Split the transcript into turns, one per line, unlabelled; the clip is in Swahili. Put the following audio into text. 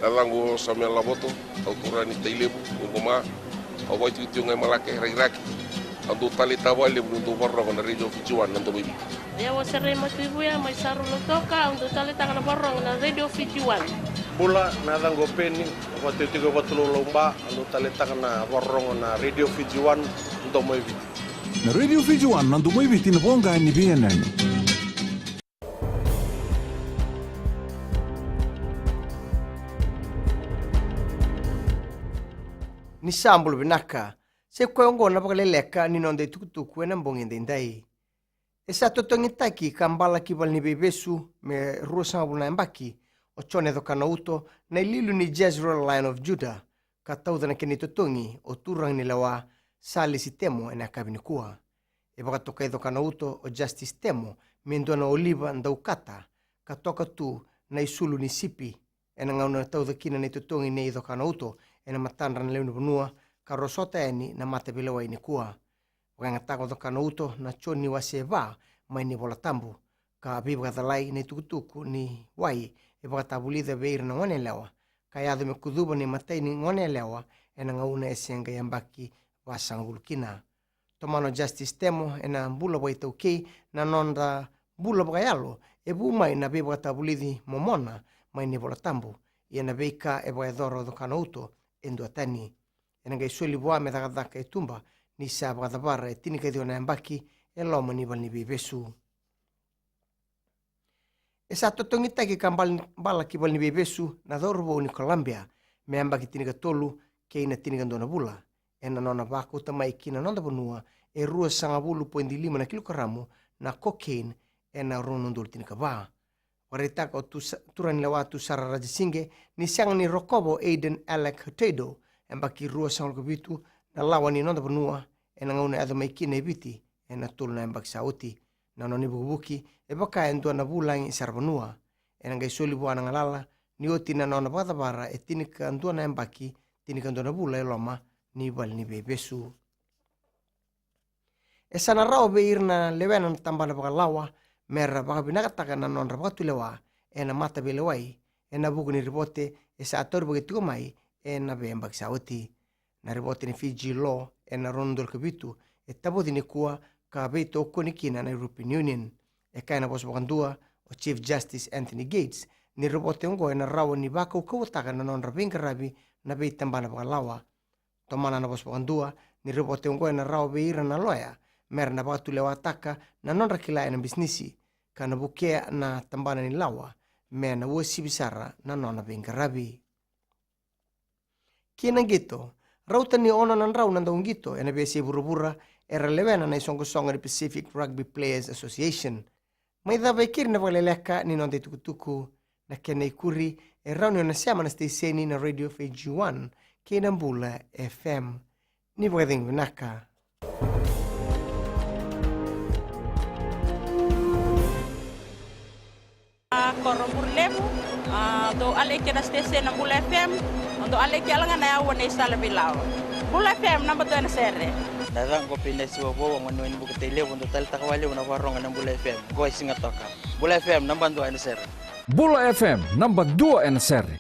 nalango sa mea lavoto, autura ni tailebu, ngoma, awai tuitiu ngai malake raki. Andu tali tawali mundu warra na radio Fijuan nanto bibi.
Ya wasere matibuya mai saru lotoka andu tali tangana warra na radio Fijuan.
Bula nalango peni watu tiga watu lomba andu tali tangana warra na radio Fijuan nanto bibi.
Na radio Fijuan nanto bibi tinabonga ni BNN.
Ni sambul binaka se koyongo na bagaleleka ni nonde tukutuku na mbongende ndai esa totongi taki kambala kibal ni bebesu me rusa buna mbaki ochone do kanauto na ililu ni Jezreel Lion of Judah katauda na keni totongi o turang ni lawa sali sitemo na kabinikua e baka tokai do kanauto o Justice Temo mendona oliva ndaukata katoka tu na isulu ni sipi ena ngauna tauda kina ni totongi nei do kanauto ena matandra na leunu bunua karosota eni na mate bilewa ini kua. Wangatako do kanauto na choni wa seva mai ni bola tambu. Ka bibu katalai ni tukutuku ni wai e baka tabulida beir na ngone lewa. Kaya me kuduba ni matei ni ngone lewa ena ngauna esenga yambaki wasang ulkina. Tomano Justice Temo ena bula wa itauki na nonda bula bagayalo e bumai na bibu katabulidi momona mai ni bola tambu. Iena beika e baka doro do kanauto endo atani. Ena ngai sueli bua me dagadaka e tumba ni sa bagadabara e tinika dio na mbaki e loma ni bal ni bebesu. E sa totongita ki kambal bala ki bal ni bebesu na dorbo ni Colombia me mbaki tinika tolu ke ina tinika ndona bula. Ena nona bako tamai kina nonda bonua e rua sanga bulu poindi lima na kilogramo na cocaine ena ronondul tinika ba. Waritaka o turani lawa tu sara rajisinge ni siang ni Rokobo Aiden Alec Hurtado embaki rua sang kubitu na lawa ni nonda bonua ena ngauna ado mai kine biti ena tulu na embaki sauti na noni bubuki e baka endua na bulangi sar bonua ena ngai soli buana ngalala ni oti na nona badabara e tinika andua na embaki tinika andua na bula e loma ni bal ni bebesu. E sana rao beir na lewena tambana baka lawa mera baka binakataka na nonra baka tulewa ena mata belewai ena buku ni ribote e sa ator bagi tuko mai ena bembak sauti na ribote ni Fiji law ena rondol kebitu e taboti ni kuwa ka beito okoni kina na European Union e kaina bos bakandua o Chief Justice Anthony Gates ni ribote ngo ena rawa ni baka ukawataka na nonra bingarabi na beit tambana baka lawa tomana na bos bakandua ni ribote ngo ena rawa beira na loya mer na baka tulewa taka na nonra kilaya na bisnisi kana bukea na tambana ni lawa me na wosi bisara na nona bingarabi. Kina gito, rauta ni ona nan rau nanda ungito ena besi burubura era levena na isongo-songo ni Pacific Rugby Players Association. Mai dha vaikiri na valeleka ni nonde tukutuku na kena ikuri e rauni na siama na steseni na Radio Fijuan kina mbula FM. Ni vwedhing vinaka.
Koromur lemu do aleke na stesen na Bula FM do aleke alanga na yawa na isala bilao Bula FM namba to na serre
dada ko pinesi wo wo ngono ni bukete lewo do tal takawali na waronga na Bula FM go singa toka Bula FM namba 2 na serre
Bula FM namba 2 na serre